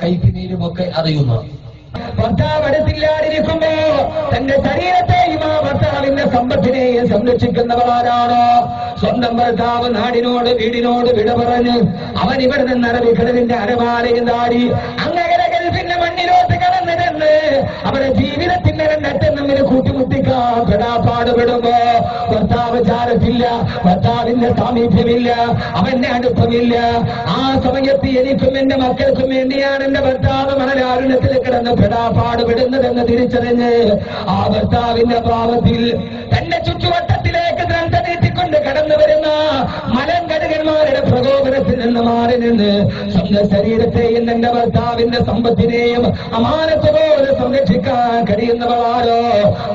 കൈപ്പിനീരുമൊക്കെ അറിയുന്നു. ഭർത്താവ് അടുത്തില്ലാതിരിക്കുമ്പോ തന്റെ ശരീരത്തെയും ആ ഭർത്താവിന്റെ സമ്പത്തിനെയും സംരക്ഷിക്കുന്നവരാണോ? സ്വന്തം ഭർത്താവ് നാടിനോട് വീടിനോട് വിട പറഞ്ഞ് അവൻ ഇവിടെ നിന്ന് അറബിക്കടലിന്റെ അരമാലയും താടി അങ്ങനെ ഗൾഫിന്റെ മണ്ണിലോട്ട് കടന്നിരുന്ന് അവരുടെ ജീവിതത്തിന്റെ രണ്ടറ്റം തമ്മിൽ കൂട്ടിമുട്ടിക്കാൻ പെടാപ്പാടുപെടുമ്പോ ഭർത്താവ് ചാരത്തില്ല, ഭർത്താവിന്റെ സാമീപ്യമില്ല, അവന്റെ അടുപ്പമില്ല. ആ സമയത്ത് എനിക്കും എന്റെ മക്കൾക്കും വേണ്ടിയാണ് എന്റെ ഭർത്താവ് മണലാരുണ്യത്തിൽ കിടന്ന് പെടാപ്പാടുപെടുന്നതെന്ന് തിരിച്ചറിഞ്ഞ് ആ ഭർത്താവിന്റെ ഭാവത്തിൽ തന്റെ ചുറ്റുവട്ടത്തിലേക്ക് ഗ്രന്ഥ നീട്ടിക്കൊണ്ട് കടന്നു വരുന്ന മലങ്കടുകന്മാരുടെ പ്രകോപനത്തിൽ നിന്ന് മാറി നിന്ന് സ്വന്തം ശരീരത്തെയും തന്റെ ഭർത്താവിന്റെ സമ്പത്തിനെയും അമാനത്തോടെ സംരക്ഷിക്കാൻ കഴിയുന്നവളാരോ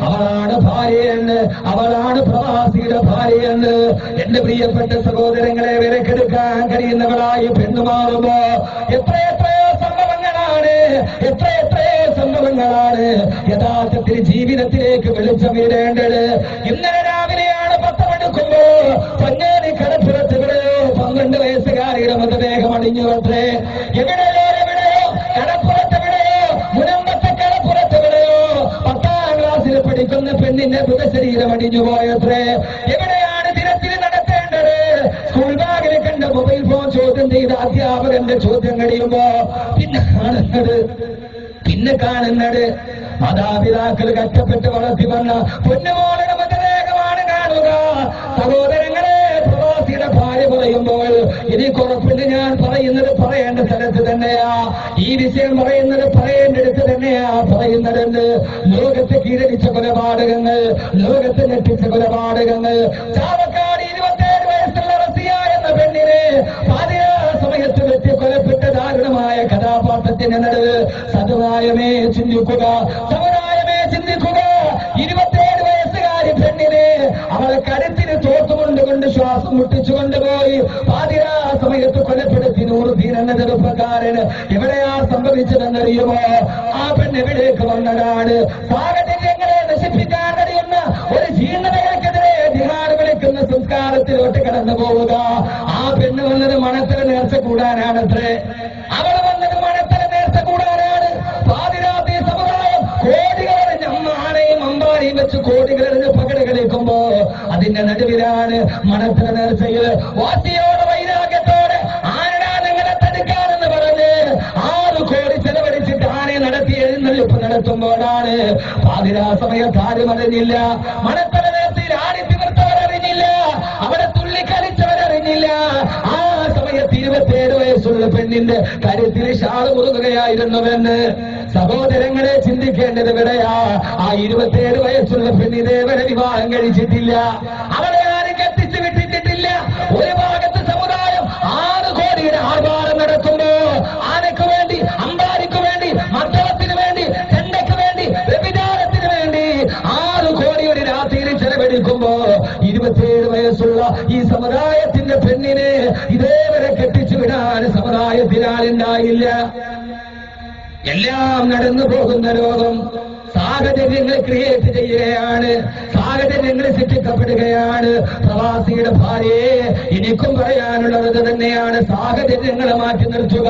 അവളാണ് ഭാര്യയെന്ന്, അവളാണ് പ്രവാസിയുടെ ഭാര്യയെന്ന്. എന്റെ പ്രിയപ്പെട്ട സഹോദരങ്ങളെ വിലക്കെടുക്കാൻ കഴിയുന്നവളായി പെണ്ണുമാറുമ്പോ എത്രയെത്രയോ സംഭവങ്ങളാണ്, എത്രയെത്രയോ സംഭവങ്ങളാണ് യഥാർത്ഥത്തിൽ ജീവിതത്തിലേക്ക് വെളിച്ചം വീഴേണ്ടത്. ഇന്നലെ രാവിലെയാണ് പത്രമെടുക്കുമ്പോ പൊന്നാനി കടപ്പുറത്ത് എവിടെയോ 12 വയസ്സുകാരിയുടെ മൃതദേഹം അടിഞ്ഞുവത്രേ. എവിടെയോ എവിടെയോ കടപ്പുറത്തെവിടെയോ മുനമ്പത്തെ കടപ്പുറത്തെവിടെയോ 10ാം ക്ലാസ്സിൽ പഠിക്കുന്ന പെണ്ണിന്റെ മൃതശരീരം അടിഞ്ഞുപോയത്രേ. എവിടെയാണ് ദിനത്തിൽ നടത്തേണ്ടത്? സ്കൂൾ ബാഗിൽ കണ്ട മൊബൈൽ ഫോൺ ചോദ്യം ചെയ്ത അധ്യാപകന്റെ ചോദ്യം കഴിയുമ്പോ പിന്നെ കാണുന്നത് മാതാപിതാക്കൾ കഷ്ടപ്പെട്ട് വളർത്തി വന്ന പൊന്നുമോളുടെ മൃതദേഹമാണ് കാണുക. സഹോദരങ്ങളെ, പ്രവാസിയുടെ ഭാര്യ പറയുമ്പോൾ ഇനി കുറപ്പില്ല, ഞാൻ പറയുന്നത് പറയേണ്ട സ്ഥലത്ത് തന്നെയാ, ഈ വിഷയം പറയുന്നത് പറയേണ്ടടുത്ത് തന്നെയാ പറയുന്നതെന്ന്. ലോകത്തെ കീഴടിച്ച കൊലപാതകങ്ങൾ, ലോകത്തെ ഞെട്ടിച്ച കൊലപാതകങ്ങൾ. ചാവക്കാട് 27 വയസ്സുള്ള റസിയ എന്ന പെണ്ണിനെ സമയത്ത് വെട്ടി കൊലപ്പെട്ട ദാരുണമായ കഥാപാത്രത്തിന് നടുവ് സമുദായമേ ചിന്തിക്കുക, സമുദായമേ ചിന്തിക്കുക. 27 വയസ്സുകാരി പെണ്ണിനെ അവളെ കരുത്തിന് തോർത്തുകൊണ്ടുകൊണ്ട് ശ്വാസം മുട്ടിച്ചുകൊണ്ടുപോയി പാതിരാ സമയത്ത് കൊലപ്പെടുത്തി നൂറുദ്ദീൻ എന്ന ചെറുപ്പക്കാരന് എവിടെയാ സംഭവിച്ചതെന്നറിയുമോ? ആ പെണ്ണ് എവിടേക്ക് വന്നതാണ്? സാഹചര്യങ്ങളെ നശിപ്പിക്കാൻ കഴിയുന്ന ഒരു ജീർണതകൾക്കെതിരെ ജിഹാദ് വിളിക്കുന്ന സംസ്കാരത്തിലോട്ട് കടന്നു പോവുക. ആ പെണ്ണ് വന്നത് മണത്തല നേർച്ച കൂടാനാണത്രേ. അവൾ വന്നത് മണത്തല നേർച്ച കൂടാനാണ്. പാതിരാത്രി സമുദായം കോടികളെറിഞ്ഞ് ആനയും അമ്പാരിയും വെച്ച് കോടികളെറിഞ്ഞ് പകട് കളിക്കുമ്പോ അതിന്റെ നടുവിലാണ് മണത്തല നേർച്ചയിൽ വാശിയോടെ വൈരാഗ്യത്തോടെ ആനടാ നിങ്ങളെ തടുക്കാനെന്ന് പറഞ്ഞ് 6 കോടി ചെലവഴിച്ചിട്ട് ആനയെ നടത്തി എഴുന്നള്ളിപ്പ് നടത്തുമ്പോഴാണ് പാതിരാ സമയത്ത് ആരും അറിഞ്ഞില്ല. മണത്തല നേർച്ചയിൽ ആടി തിമിർത്തവരറിഞ്ഞില്ല, അവിടെ തുള്ളിക്കളിച്ചവരറിഞ്ഞില്ല. ആ സമയത്ത് 27 വയസ്സുള്ള പെണ്ണിന്റെ കരുത്തിൽ ഷാള് മുറുകുകയായിരുന്നുവെന്ന് സഹോദരങ്ങളെ ചിന്തിക്കേണ്ടത് എവിടെയാ? ആ 27 വയസ്സുള്ള പെണ്ണിതേവരെ വിവാഹം കഴിച്ചിട്ടില്ല, അവളെ ആരും കത്തിച്ചു വിട്ടിട്ടില്ല. ഒരു ഭാഗത്ത് സമുദായം 6 കോടിയുടെ ആർഭാടം നടത്തുമ്പോ ആനയ്ക്ക് വേണ്ടി, അമ്പാരിക്ക് വേണ്ടി, മദ്യത്തിന് വേണ്ടി, ചെണ്ടയ്ക്ക് വേണ്ടി, വ്യഭിചാരത്തിന് വേണ്ടി 6 കോടി ഒരു രാത്രിയിൽ ചെലവഴിക്കുമ്പോ 27 വയസ്സുള്ള ഈ സമുദായത്തിന്റെ പെണ്ണിനെ ഇതേവരെ കെട്ടിച്ചു വിടാൻ സമുദായത്തിനാളുണ്ടായില്ല. എല്ലാം നടന്നു പോകുന്ന ലോകം സാഹചര്യങ്ങൾ ക്രിയേറ്റ് ചെയ്യുകയാണ്, സാഹചര്യങ്ങൾ സൃഷ്ടിക്കപ്പെടുകയാണ്. പ്രവാസിയുടെ ഭാര്യയെ എനിക്കും പറയാനുള്ളത് തന്നെയാണ്, സാഹചര്യങ്ങളെ മാറ്റി നിർത്തുക.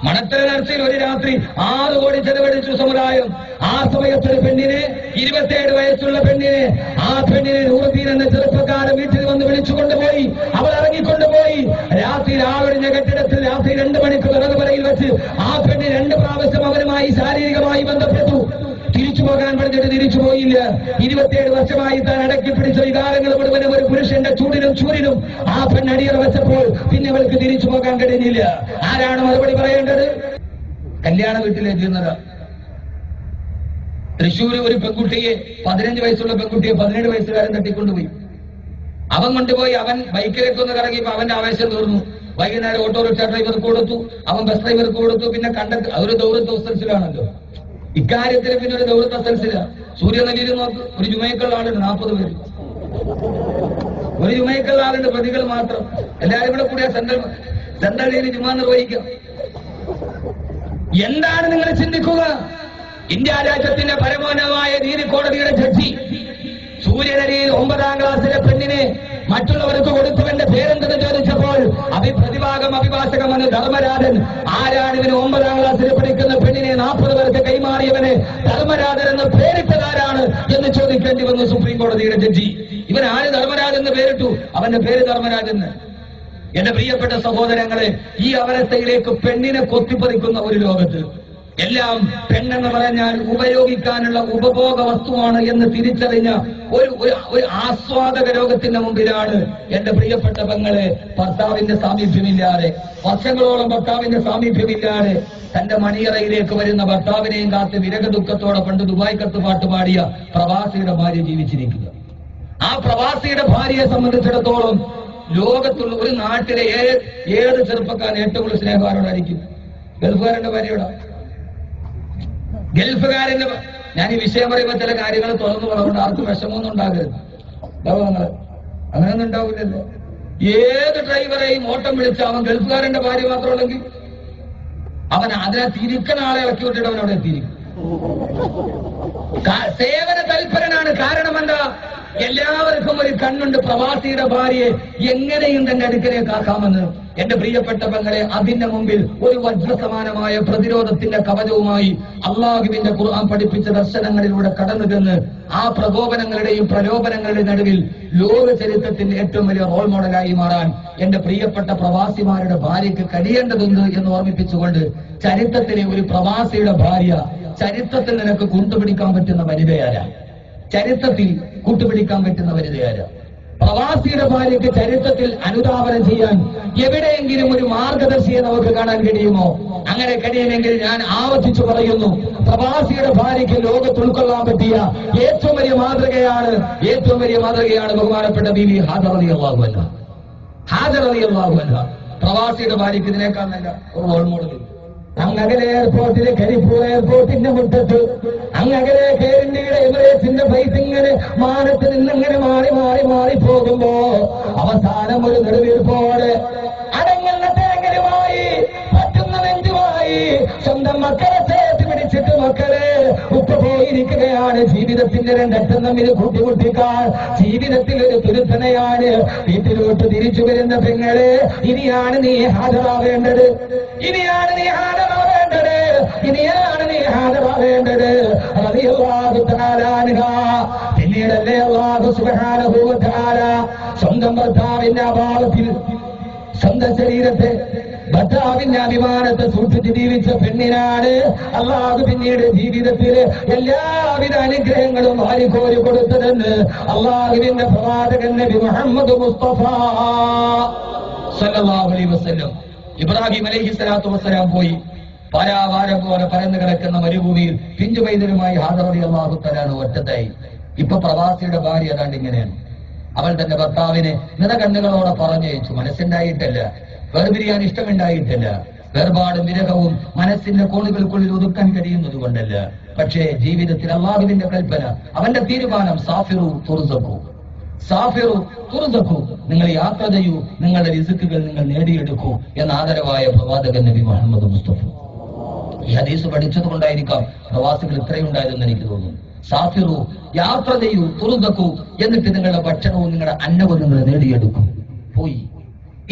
മണത്തല നേർച്ചയിൽ ഒരു രാത്രി 6 കോടി ചെലവഴിച്ചു സമുദായം. ആ സമയത്തൊരു പെണ്ണിനെ, 27 വയസ്സുള്ള പെണ്ണിനെ, ആ പെണ്ണിനെ നൂറുദ്ദീൻ എന്ന ചെറുപ്പക്കാരൻ വീട്ടിൽ വന്ന് വിളിച്ചുകൊണ്ടുപോയി. അവൾ ഇറങ്ങിക്കൊണ്ടുപോയി. രാത്രി ആളൊഴിഞ്ഞ കെട്ടിടത്തിൽ രാത്രി 2 മണിക്ക് വിറകുപരയിൽ വെച്ച് ആ പെണ്ണ് 2 പ്രാവശ്യം അവരുമായി ശാരീരികമായി ബന്ധപ്പെട്ടു. തിരിച്ചു പോകാൻ പറഞ്ഞിട്ട് തിരിച്ചു പോയില്ല. 27 വർഷമായി താൻ അടക്കി പിടിച്ച വികാരങ്ങൾ മുഴുവനും ഒരു പുരുഷന്റെ ചൂടിനും ചൂരിനും ആ പെണ്ണ് അടിയറ വെച്ചപ്പോൾ പിന്നെ അവൾക്ക് തിരിച്ചു പോകാൻ കഴിഞ്ഞില്ല. ആരാണ് മറുപടി പറയേണ്ടത്? കല്യാണ വീട്ടിലേക്ക് ചെന്നത് തൃശ്ശൂര് ഒരു പെൺകുട്ടിയെ, 15 വയസ്സുള്ള പെൺകുട്ടിയെ 17 വയസ്സുകാരൻ തട്ടിക്കൊണ്ടുപോയി. അവൻ കൊണ്ടുപോയി, അവൻ ബൈക്കിലേക്ക് ഒന്ന് കറങ്ങിയപ്പോ അവന്റെ ആവേശം തീർന്നു. വൈകുന്നേരം ഓട്ടോറിക്ഷ ഡ്രൈവർക്ക് കൊടുത്തു, അവൻ ബസ് ഡ്രൈവർക്ക് കൊടുത്തു. പിന്നെ അതൊരു ദൗർത്ത് ഹോസ്റ്റൽസിലാണല്ലോ ഇക്കാര്യത്തിന്. പിന്നെ ഒരു ദൗർത്ത് ഹോസ്റ്റൽസില സൂര്യനെല്ലിയിൽ നോക്ക്, ഒരു ജുമൈക്കുള്ള ആളുണ്ട് 40 പേര്. ഒരു ജുമൈക്കുള്ള ആളുണ്ട്, പ്രതികൾ മാത്രം. എല്ലാവരും കൂടെ കൂടിയ സെൻട്രൽ ജുമാ നിർവഹിക്കാം. എന്താണ് നിങ്ങൾ ചിന്തിക്കുക? ഇന്ത്യ രാജ്യത്തിന്റെ പരമോന്നതമായ നീതി കോടതിയുടെ ജഡ്ജി സൂര്യനരിയിൽ 9ാം ക്ലാസ്സിലെ പെണ്ണിനെ മറ്റുള്ളവർക്ക് കൊടുത്തവന്റെ പേരെന്തെന്ന് ചോദിച്ചപ്പോൾ പ്രതിഭാഗം അഭിഭാഷകം എന്ന് ധർമ്മരാജൻ. ആരാണ് ഇവന് 9ാം ക്ലാസ്സിൽ പഠിക്കുന്ന പെണ്ണിനെ 40 പേർക്ക് കൈമാറിയവന് ധർമ്മരാജൻ എന്ന് പേരിട്ടതാരാണ് എന്ന് ചോദിക്കേണ്ടി വന്നു സുപ്രീം കോടതിയുടെ ജഡ്ജി. ഇവൻ ആര് ധർമ്മരാജൻ എന്ന് പേരിട്ടു? അവന്റെ പേര് ധർമ്മരാജൻ. എന്റെ പ്രിയപ്പെട്ട സഹോദരങ്ങളെ, ഈ അവസ്ഥയിലേക്ക് പെണ്ണിനെ കൊത്തിപ്പറിക്കുന്ന ഒരു ലോകത്ത് എല്ലാം പെണ്ണെന്ന് പറഞ്ഞാൽ ഉപയോഗിക്കാനുള്ള ഉപഭോഗ വസ്തുവാണ് എന്ന് തിരിച്ചറിഞ്ഞ ഒരു ആസ്വാദക രോഗത്തിന്റെ മുമ്പിലാണ് എന്റെ പ്രിയപ്പെട്ട പെങ്ങളെ ഭർത്താവിന്റെ സാമീപ്യമില്ലാതെ, വർഷങ്ങളോളം ഭർത്താവിന്റെ സാമീപ്യമില്ലാതെ തന്റെ മണിയറയിലേക്ക് വരുന്ന ഭർത്താവിനെയും കാത്ത് വിരക ദുഃഖത്തോടെ പണ്ട് ദുബായ്ക്കത്ത് പാട്ടുപാടിയ പ്രവാസിയുടെ ഭാര്യ ജീവിച്ചിരിക്കുക. ആ പ്രവാസിയുടെ ഭാര്യയെ സംബന്ധിച്ചിടത്തോളം ലോകത്തുള്ള ഒരു നാട്ടിലെ ഏത് ചെറുപ്പക്കാരൻ ഏറ്റവും കൂടുതൽ സ്നേഹവാനോടായിരിക്കും? ഗൾഫുകാരന്റെ ഭാര്യയോടാ. ഗൾഫുകാരന്റെ ഞാൻ ഈ വിഷയം പറയുമ്പോൾ ചില കാര്യങ്ങൾ തുറന്നു പറഞ്ഞുകൊണ്ട് ആർക്കും വിഷമമൊന്നും ഉണ്ടാകരുത്. അങ്ങനെയൊന്നും ഉണ്ടാവില്ലല്ലോ. ഏത് ഡ്രൈവറെയും ഓട്ടം വിളിച്ച അവൻ ഗൾഫുകാരന്റെ ഭാര്യ മാത്രമുള്ളെങ്കിൽ അവൻ അതിനെ തിരിക്കുന്ന ആളെ ഇറക്കി വിട്ടിട്ട് അവൻ അവിടെ എത്തിയിരിക്കും. സേവന തൽപരനാണ്. കാരണം എന്താ? എല്ലാവർക്കും ഒരു കണ്ണുണ്ട് പ്രവാസിയുടെ ഭാര്യയെ എങ്ങനെയും തന്റെ അടുക്കലേക്ക് ആക്കാമെന്ന്. എന്റെ പ്രിയപ്പെട്ട പെങ്ങളെ, അതിന്റെ മുമ്പിൽ ഒരു വജ്രസമാനമായ പ്രതിരോധത്തിന്റെ കവചവുമായി അള്ളാഹുവിന്റെ ഖുർആൻ പഠിപ്പിച്ച ദർശനങ്ങളിലൂടെ കടന്നു ചെന്ന് ആ പ്രകോപനങ്ങളുടെയും പ്രലോഭനങ്ങളുടെയും നടുവിൽ ലോക ചരിത്രത്തിന്റെ ഏറ്റവും വലിയ റോൾ മോഡലായി മാറാൻ എന്റെ പ്രിയപ്പെട്ട പ്രവാസിമാരുടെ ഭാര്യയ്ക്ക് കഴിയേണ്ടതുണ്ട് എന്ന് ഓർമ്മിപ്പിച്ചുകൊണ്ട്, ചരിത്രത്തിലെ ഒരു പ്രവാസിയുടെ ഭാര്യ ചരിത്രത്തിൽ നിനക്ക് കൂട്ടുപിടിക്കാൻ പറ്റുന്ന വനിതയാരാ? ചരിത്രത്തിൽ കൂട്ടുപിടിക്കാൻ പറ്റുന്ന വനിതയാരാ? പ്രവാസിയുടെ ഭാര്യയ്ക്ക് ചരിത്രത്തിൽ അനുധാവനം ചെയ്യാൻ എവിടെയെങ്കിലും ഒരു മാർഗദർശിയെ നമുക്ക് കാണാൻ കഴിയുമോ? അങ്ങനെ കഴിയുമെങ്കിൽ ഞാൻ ആവർത്തിച്ചു പറയുന്നു, പ്രവാസിയുടെ ഭാര്യയ്ക്ക് ലോകത്ത് ഉൾക്കൊള്ളാൻ പറ്റിയ ഏറ്റവും വലിയ മാതൃകയാണ് ബഹുമാനപ്പെട്ട ബീവി ഹാജർ റളിയല്ലാഹു അൻഹ. ഹാജർ റളിയല്ലാഹു അൻഹ പ്രവാസിയുടെ ഭാര്യയ്ക്ക് ഇതിനേക്കാൾ നല്ല ഒരു റോൾ മോഡൽ. അങ്ങകലെ എയർപോർട്ടിലെ കരിപ്പൂർ എയർപോർട്ടിന്റെ മുറ്റത്ത് അങ്ങകലെ എയർ ഇന്ത്യയുടെ എമിറേറ്റ്സിന്റെ ഫ്ലൈറ്റ് ഇങ്ങനെ മാനത്ത് നിന്നിങ്ങനെ മാറി പോകുമ്പോ അവസാനം ഒരു നെടുവീർപ്പോടെ അടങ്ങുന്ന തേങ്ങലുമായി പറ്റുന്ന നെഞ്ചുമായി സ്വന്തം മക്കളെ ചേർത്ത് പിടിച്ചിട്ട് മക്കളെ ഉപ്പ പോയിരിക്കുകയാണ്. ജീവിതത്തിന്റെ രണ്ടറ്റം തമ്മിൽ കൂട്ടിമുട്ടിക്കാൻ ജീവിതത്തിൽ ഒരു തുരുത്തനയാണ്. വീട്ടിലോട്ട് തിരിച്ചു വരുന്ന പെങ്ങളെ, ഇനിയാണ് നീ ഹാജരാവേണ്ടത്. പിന്നീടല്ലേ അല്ലാഹു സുബ്ഹാനഹു വ തആല സ്വന്തം ഭർത്താവിന്റെ അഭാവത്തിൽ സ്വന്തം ശരീരത്തെ ഭർത്താവിന്റെ അഭിമാനത്തെ സൂക്ഷിച്ച് ജീവിച്ച പെണ്ണിനാണ് അല്ലാഹു പിന്നീട് ജീവിതത്തില് എല്ലാവിധ അനുഗ്രഹങ്ങളും വാരിക്കോരി കൊടുത്തതെന്ന് അല്ലാഹുവിന്റെ പ്രവാചകൻ നബി മുഹമ്മദ് മുസ്തഫ സല്ലല്ലാഹു അലൈഹി വസല്ലം. ഇബ്രാഹിം അലൈഹിസ്സലാത്തു വസ്സലാം പോയി പരാവാരം പോലെ പരന്നു കിടക്കുന്ന മരുഭൂമിയിൽ പിഞ്ചു പൈതലുമായി ഹാജർ റളിയല്ലാഹു തആല ഒറ്റത്തായി. ഇപ്പൊ പ്രവാസിയുടെ ഭാര്യ ഏതാണ്ട് ഇങ്ങനെയാണ്. അവൾ തന്റെ ഭർത്താവിനെ നിറകണ്ണുകളോടെ പറഞ്ഞയച്ചു. മനസ്സുണ്ടായിട്ടല്ല, വേർപിരിയാൻ ഇഷ്ടമുണ്ടായിട്ടല്ല, വേർപാടും വിരഹവും മനസ്സിന്റെ കോണുകൾക്കുള്ളിൽ ഒതുക്കാൻ കഴിയുന്നത് കൊണ്ടല്ല. പക്ഷേ ജീവിതത്തിൽ അല്ലാഹുവിന്റെ കൽപ്പന, അവന്റെ തീരുമാനം സാഫിറു തുർസഖു, നിങ്ങൾ യാത്ര ചെയ്യൂ, നിങ്ങളുടെ റിസ്കുകൾ നിങ്ങൾ നേടിയെടുക്കൂ എന്ന ആദരവായ പ്രവാചകൻ നബി മുഹമ്മദ് മുസ്തഫ. ഈ ഹദീസ് പഠിച്ചത് കൊണ്ടായിരിക്കാം പ്രവാസികൾ ഇത്രയുണ്ടായതെന്ന് എനിക്ക് തോന്നുന്നു. സാഫിറു, യാത്ര ചെയ്യൂ, തുർസഖു, എന്നിട്ട് നിങ്ങളുടെ ഭക്ഷണവും നിങ്ങളുടെ അന്നവും നിങ്ങൾ നേടിയെടുക്കും. പോയി.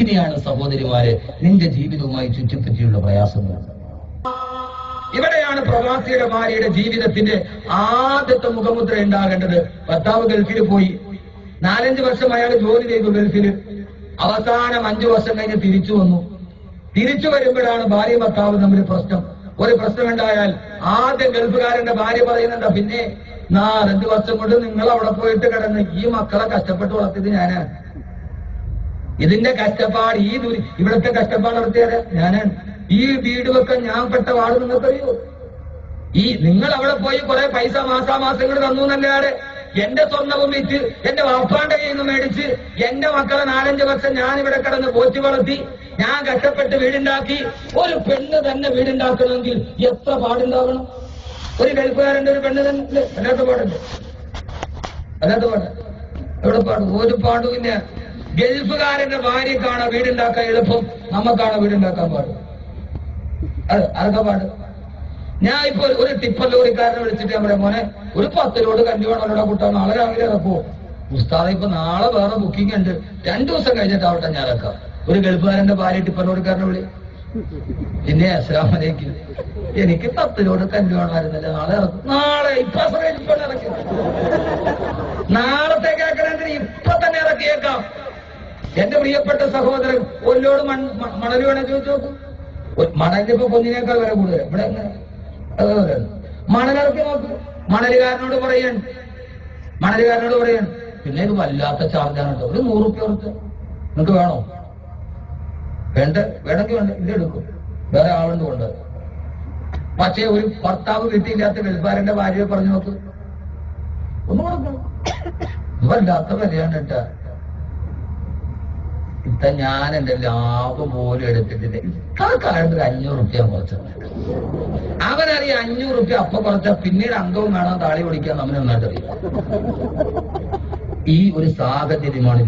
ഇനിയാണ് സഹോദരിമാരെ നിന്റെ ജീവിതവുമായി ചുറ്റിപ്പറ്റിയുള്ള പ്രയാസങ്ങൾ. ഇവിടെയാണ് പ്രവാസിയുടെ ഭാര്യയുടെ ജീവിതത്തിന്റെ ആദ്യത്തെ മുഖമുദ്ര ഉണ്ടാകേണ്ടത്. ഭർത്താവ് ഗൾഫിൽ പോയി, 4-5 വർഷം അയാൾ ജോലി ചെയ്തു ഗൾഫില്. അവസാനം 5 വർഷം കഴിഞ്ഞ് തിരിച്ചു വന്നു. തിരിച്ചു വരുമ്പോഴാണ് ഭാര്യ ഭർത്താവ് തമ്മിൽ പ്രശ്നം. ഒരു പ്രശ്നം ഉണ്ടായാൽ ആദ്യം ഗൾഫുകാരന്റെ ഭാര്യ പറയുന്നുണ്ട്, പിന്നെ 4-5 വർഷം കൊണ്ട് നിങ്ങൾ അവിടെ പോയിട്ട് കിടന്ന് ഈ മക്കളെ കഷ്ടപ്പെട്ട് വളർത്തിയത് ഞാനാണ്. ഇതിന്റെ കഷ്ടപ്പാട്, ഇവിടുത്തെ കഷ്ടപ്പാട് നടത്തിയത് ഞാനാണ്. ഈ വീട് വെക്കാൻ ഞാൻ പെട്ട പാട് നിങ്ങൾക്കറിയോ? നിങ്ങൾ അവിടെ പോയി കുറെ പൈസ മാസാമാസങ്ങൾ തന്നു എന്നല്ലാതെ എന്റെ സ്വർണ്ണവും വിറ്റ് എന്റെ വാപ്പാന്റെ കയ്യിൽ നിന്ന് മേടിച്ച് എന്റെ മക്കളെ 4-5 വർഷം ഞാൻ ഇവിടെ കിടന്ന് പോറ്റി വളർത്തി, ഞാൻ കഷ്ടപ്പെട്ട് വീടുണ്ടാക്കി. ഒരു പെണ്ണ് തന്നെ വീടുണ്ടാക്കണമെങ്കിൽ എത്ര പാടുണ്ടാവണം? ഒരു ഗൾഫുകാരന്റെ ഒരു പെണ്ണ് തന്നെ അല്ലാത്ത പാടുണ്ട്. എവിടെ പാടും? ഒരു പാടുമില്ല. ഗൾഫുകാരന്റെ ഭാര്യക്കാണ് വീടുണ്ടാക്കാൻ എളുപ്പം, നമുക്കാണ് വീടുണ്ടാക്കാൻ പാടും. അതൊക്കെ പാടും. ഞാൻ ഇപ്പൊ ഒരു ടിപ്പർ ലോറിക്കാരനെ വിളിച്ചിട്ട് ഞാൻ പറയാം, മോനെ ഒരു 10 ലോഡ് കഞ്ഞി വേണമല്ലോടെ കൂട്ടാൻ നാളെ രാവിലെ ഇറക്കുമോ? ഉസ്താദ് ഇപ്പൊ നാളെ വേറെ ബുക്കിംഗ് ഉണ്ട്, 2 ദിവസം കഴിഞ്ഞിട്ടാവട്ടെ ഞാൻ ഇറക്കാം. ഒരു ഗൾഫുകാരന്റെ ഭാര്യ ടിപ്പറോടുക്കാരനെ വിളി, പിന്നെ അസ്സലാമു അലൈക്കും, എനിക്ക് 10 ലോഡ് കല്ല് വേണമായിരുന്നില്ല, നാളെ ഇറക്കും. നാളെ ഇപ്പൊ ഇറക്കി, നാളത്തേക്ക് ആക്കണമെങ്കിൽ ഇപ്പൊ തന്നെ ഇറക്കിയേക്കാം. എന്റെ പ്രിയപ്പെട്ട സഹോദരൻ, 1 ലോഡ് മണൽ വേണേ ചോദിച്ചു നോക്കും. മണലിപ്പോ കൊന്നിനേക്കാൾ വില കൂടുതൽ ഇവിടെ. എങ്ങനെ അതുപോലെ മണലിറക്കി നോക്ക്. മണലുകാരനോട് പറയാണ് പിന്നെ ഇത് വല്ലാത്ത ചാർജാണ് കേട്ടോ, ഒരു 100 റുപ്യ കൊടുത്ത് നിങ്ങൾക്ക് വേണോ? വേണമെങ്കിൽ വേണ്ട, ഇത് എടുക്കും, വേറെ ആളുണ്ട് കൊണ്ട്. പക്ഷേ ഒരു ഭർത്താവ് വീട്ടിലില്ലാത്ത വെൽഫാരന്റെ ഭാര്യയെ പറഞ്ഞു നോക്ക്, ഒന്ന് കൊടുക്കണം. ഇത് വല്ലാത്ത വിലയാണ് കേട്ടാ. ഞാൻ എന്റെ ലാഭം പോലും എടുത്തിട്ടില്ല. ഇക്കാലത്ത് 500 റുപ്യ കുറച്ചത്. അവനറിയാം 500 റുപ്യ അപ്പൊ കുറച്ച പിന്നീട് അംഗവും വേണം താളി ഓടിക്കാൻ നമ്മൾ നന്നായിട്ടറിയാം. ഈ ഒരു സാഹചര്യമാണ്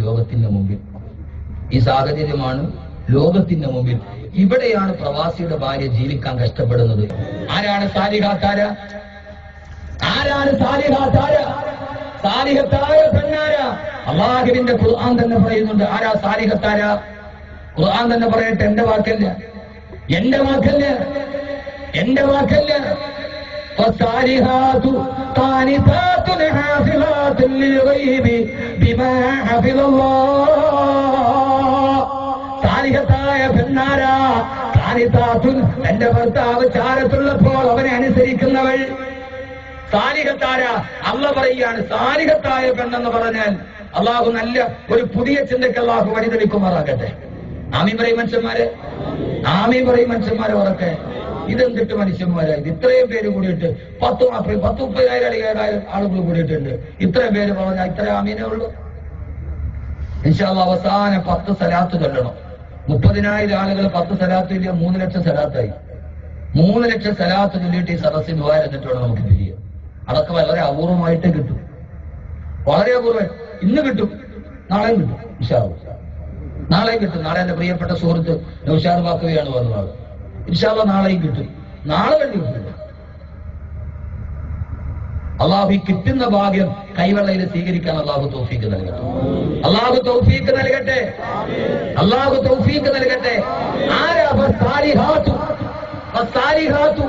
ലോകത്തിന്റെ മുമ്പിൽ. ഇവിടെയാണ് പ്രവാസിയുടെ ഭാര്യ ജീവിക്കാൻ കഷ്ടപ്പെടുന്നത്. ആരാണ് സാലിഹാത്താര? സാലിഹത്തായ പെണ്ണാര? അള്ളാഹുവിന്റെ ഖുർആൻ തന്നെ പറയുന്നുണ്ട്. ആരാ സാലിഹത്താര? ഖുർആൻ തന്നെ പറയട്ടെ, എന്റെ വാക്കല്ല. ഫസാലിഹാതു ഖാനിതാതുൻ ഹാഫിളാതുൻ ലിൽഗൈബി ബിമാ ഹഫിളല്ലാഹ്. സാലിഹത്തായ പെണ്ണാര? ഖാനിതാതുൻ, എന്റെ ഭർത്താവ് ചാരത്തുള്ളപ്പോൾ അവനെ അനുസരിക്കുന്നവൾ. സാലിഹത്താര? അള്ളാഹ് പറയുകയാണ് സാലിഹത്തായ പെണ്ണെന്ന് പറഞ്ഞാൽ അള്ളാഹു നല്ല ഒരു പുതിയ ചിന്തയ്ക്ക് അള്ളാഹു വഴിതെളിക്കുമാറാകട്ടെ. ആമീൻ പറയും മനുഷ്യന്മാരെ ഉറക്കെ. ഇതെന്തിട്ട് മനുഷ്യന്മാരായത്? ഇത്രയും പേര് കൂടിയിട്ട് 10,000-30,000 ആളുകൾ കൂടിയിട്ടുണ്ട്. ഇത്രയും പേര് പറഞ്ഞാൽ ഇത്ര ആമീനേ ഉള്ളൂ. ഇൻഷാ അല്ലാഹ് അവസാനം 10 സലാത്ത് ചൊല്ലണം. 30,000 ആളുകൾ 10 സലാത്ത് ഇല്ല, 3 ലക്ഷം സലാത്തായി. 3 ലക്ഷം സലാത്ത് ചൊല്ലിയിട്ട് ഈ സദസ്സിൽ എന്നിട്ട് വേണം നമുക്ക് തിരിയുക. അതൊക്കെ വളരെ അപൂർവമായിട്ടേ കിട്ടും, വളരെ അപൂർവം. ഇന്ന് കിട്ടും, നാളെയും കിട്ടും. ഇൻഷാ അല്ലാഹ് നാളെയും കിട്ടും. നാളെ എന്റെ പ്രിയപ്പെട്ട സുഹൃത്ത് നൗഷാദ് ബാക്കവിയാണ് വന്നത്. ഇൻഷാ അല്ലാഹ് നാളെയും കിട്ടും. നാളെ വേണ്ടി കിട്ടില്ല. അള്ളാഹു ഈ കിട്ടുന്ന ഭാഗ്യം കൈവെള്ളയിൽ സ്വീകരിക്കാൻ അള്ളാഹു തൗഫീഖ് നൽകട്ടെ. അള്ളാഹു തൗഫീഖ് നൽകട്ടെ. ആരാ ഫസാലിഹാതു?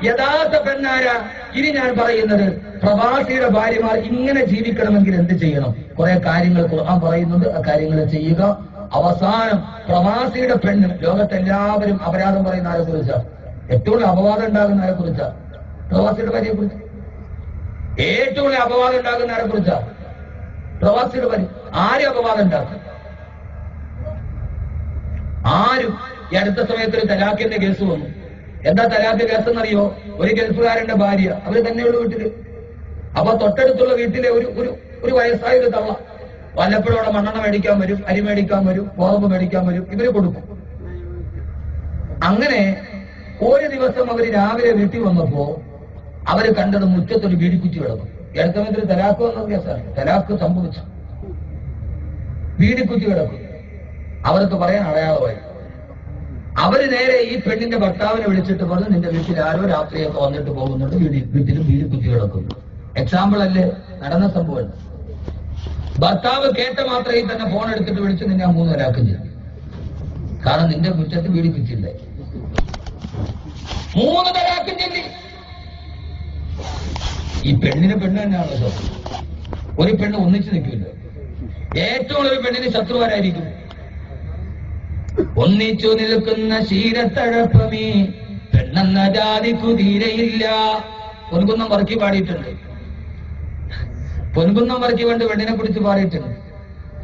യഥാർത്ഥ പെണ്ണാര? ഇനി ഞാൻ പറയുന്നത്, പ്രവാസിയുടെ ഭാര്യമാർ ഇങ്ങനെ ജീവിക്കണമെങ്കിൽ എന്ത് ചെയ്യണം? കുറെ കാര്യങ്ങൾ ഖുർആൻ പറയുന്നുണ്ട്, ആ കാര്യങ്ങൾ ചെയ്യുക. അവസാനം പ്രവാസിയുടെ പെണ്ണ്, ലോകത്തെല്ലാവരും അപരാധം പറയുന്ന ആരെ കുറിച്ചാണ്? ഏറ്റവും കൂടുതൽ അപവാദം ഉണ്ടാകുന്ന ആരെ കുറിച്ചാണ്? പ്രവാസിയുടെ ഭാര്യയെ കുറിച്ച്. ഏറ്റവും കൂടുതൽ അപവാദം ഉണ്ടാകുന്ന ആരെ കുറിച്ചാണ്? പ്രവാസിയുടെ ഭാര്യ. ആരും അപവാദം ഉണ്ടാക്കും? ആരും. ഈ അടുത്ത സമയത്ത് ഒരു തലാഖിന്റെ കേസ് വന്നു. എന്താ തലാഖ് കേസ് എന്നറിയോ? ഒരു ഗൾഫുകാരന്റെ ഭാര്യ, അവര് തന്നെയുള്ള വീട്ടില്. അപ്പൊ തൊട്ടടുത്തുള്ള വീട്ടിലെ ഒരു വയസ്സായ ഒരു തള്ള വല്ലപ്പോഴും അവിടെ മണ്ണെണ്ണ മേടിക്കാൻ വരും, അരി മേടിക്കാൻ വരും, ഗോതമ്പ് മേടിക്കാൻ വരും, ഇവര് കൊടുക്കും. അങ്ങനെ ഒരു ദിവസം അവര് രാവിലെ വീട്ടിൽ വന്നപ്പോ അവര് കണ്ടത് മുറ്റത്തൊരു വീടിക്കുറ്റി കിടക്കും. ഈ അടുത്ത സമയത്ത് തലാഖ് വന്ന കേസാണ്. തലാഖ് സംഭവിച്ചു, വീടിക്കുറ്റി കിടക്കും. അവർക്ക് പറയാൻ അടയാളമായി. അവര് നേരെ ഈ പെണ്ണിന്റെ ഭർത്താവിനെ വിളിച്ചിട്ട് പറഞ്ഞു, നിന്റെ വീട്ടിൽ ആരോ രാത്രിയൊക്കെ വന്നിട്ട് പോകുന്നുണ്ട്, വീട്ടിലും വീടിക്കുറ്റി കിടക്കുന്നു. എക്സാമ്പിൾ അല്ലേ, നടന്ന സംഭവം. ഭർത്താവ് കേട്ട മാത്രമേ തന്നെ ഫോൺ എടുത്തിട്ട് വിളിച്ച് നിന്നെ 3 തലാഖ് ചെയ്യും. കാരണം നിന്റെ മുറ്റത്ത് വീടിക്കുറ്റില്ലേ. 3 തലാഖ് ചൊല്ലി. ഈ പെണ്ണിന് പെണ്ണ് തന്നെയാണല്ലോ. ഒരു പെണ്ണ് ഒന്നിച്ചു നിൽക്കില്ല. ഏറ്റവും ഒരു പെണ്ണിന് ശത്രുവാരായിരിക്കും? ഒന്നിച്ചു നിൽക്കുന്ന ശീലത്തഴപ്പമേ പെണ്ണെന്ന ജാതിക്കു തീരെയില്ല. പൊൻകുന്നം പറക്കി പാടിയിട്ടുണ്ട്. പൊൻകുന്നം പറക്കി കൊണ്ട് പെണ്ണിനെ കുറിച്ച് പാടിയിട്ടുണ്ട്.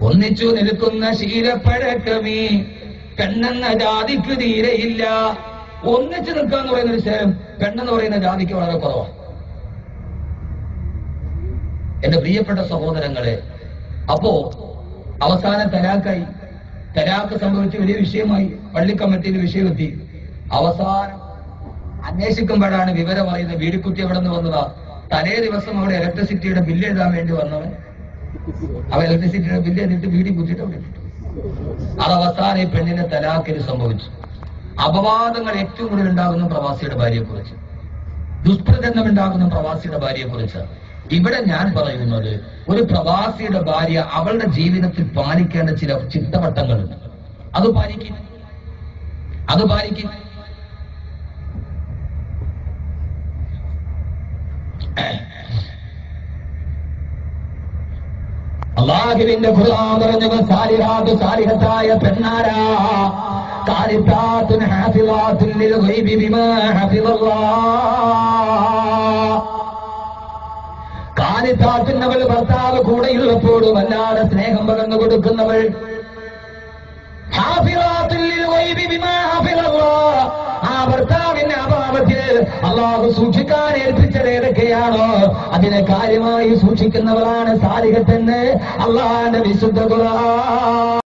ഒന്നിച്ചു നിൽക്കുന്ന ശീലപ്പഴക്കമേ പെണ്ണെന്ന ജാതിക്ക് തീരെയില്ല. ഒന്നിച്ചു നിൽക്കുക എന്ന് പറയുന്ന ഒരു ശേഷം പെണ്ണെന്ന് പറയുന്ന ജാതിക്ക് വളരെ കുറവാണ്. എന്റെ പ്രിയപ്പെട്ട സഹോദരങ്ങളെ, അപ്പോ അവസാനം തലാഖായി. തലാഖ് സംഭവിച്ച് വലിയ വിഷയമായി. പള്ളി കമ്മിറ്റിയിൽ വിഷയമെത്തി. അവസാനം അന്വേഷിക്കുമ്പോഴാണ് വിവരം അറിയുന്നത്, വീടിക്കുറ്റി എവിടെ നിന്ന് വന്നതാ. തലേ ദിവസം അവിടെ ഇലക്ട്രിസിറ്റിയുടെ ബില്ല് എഴുതാൻ വേണ്ടി വന്നവൻ അവ ഇലക്ട്രിസിറ്റിയുടെ ബില്ല് എന്നിട്ട് വീടി കുറ്റിട്ട് അവിടെ ഇട്ടു. അത് അവസാനം ഈ പെണ്ണിനെ തലാഖിൽ സംഭവിച്ചു. അപവാദങ്ങൾ ഏറ്റവും കൂടുതൽ ഉണ്ടാകുന്ന പ്രവാസിയുടെ ഭാര്യയെ കുറിച്ച്, ദുഷ്പ്രചരണം ഉണ്ടാകുന്ന പ്രവാസിയുടെ ഭാര്യയെ കുറിച്ച്. ഇവിടെ ഞാൻ പറയുന്നത് ഒരു പ്രവാസിയുടെ ഭാര്യ അവളുടെ ജീവിതത്തിൽ പാലിക്കേണ്ട ചില ചിട്ടവട്ടങ്ങളുണ്ട്. അത് പാലിക്കും. അല്ലാഹുവിന്റെ ഖുർആൻ പറഞ്ഞു, സാലിഹാത്ത് സാലിഹത്തായ പെണ്ണാരാ, ഖാലിതാത്തുൻ ഹാഫിളാത്തുൻ ലിൽ ഗൈബി ബിമാ ഹഫിളല്ലാഹ്. ഖാലിതാത്തുന്നവൾ ഭർത്താവ് കൂടെയുള്ളപ്പോഴും വല്ലാതെ സ്നേഹം പകർന്നു കൊടുക്കുന്നവൾ. ഹാഫിളാത്തുൻ ലിൽ ഗൈബി ബിമാ ഹഫിളല്ലാഹ്. ആ ഭർത്താവിന്റെ അഭാവത്തിൽ അല്ലാഹു സൂക്ഷിക്കാൻ ഏൽപ്പിച്ചത് ഏതൊക്കെയാണോ അതിനെ കാര്യമായി സൂക്ഷിക്കുന്നവളാണ് സാലിഹത്തെന്ന് അല്ലാഹുവിന്റെ വിശുദ്ധ ഖുർആൻ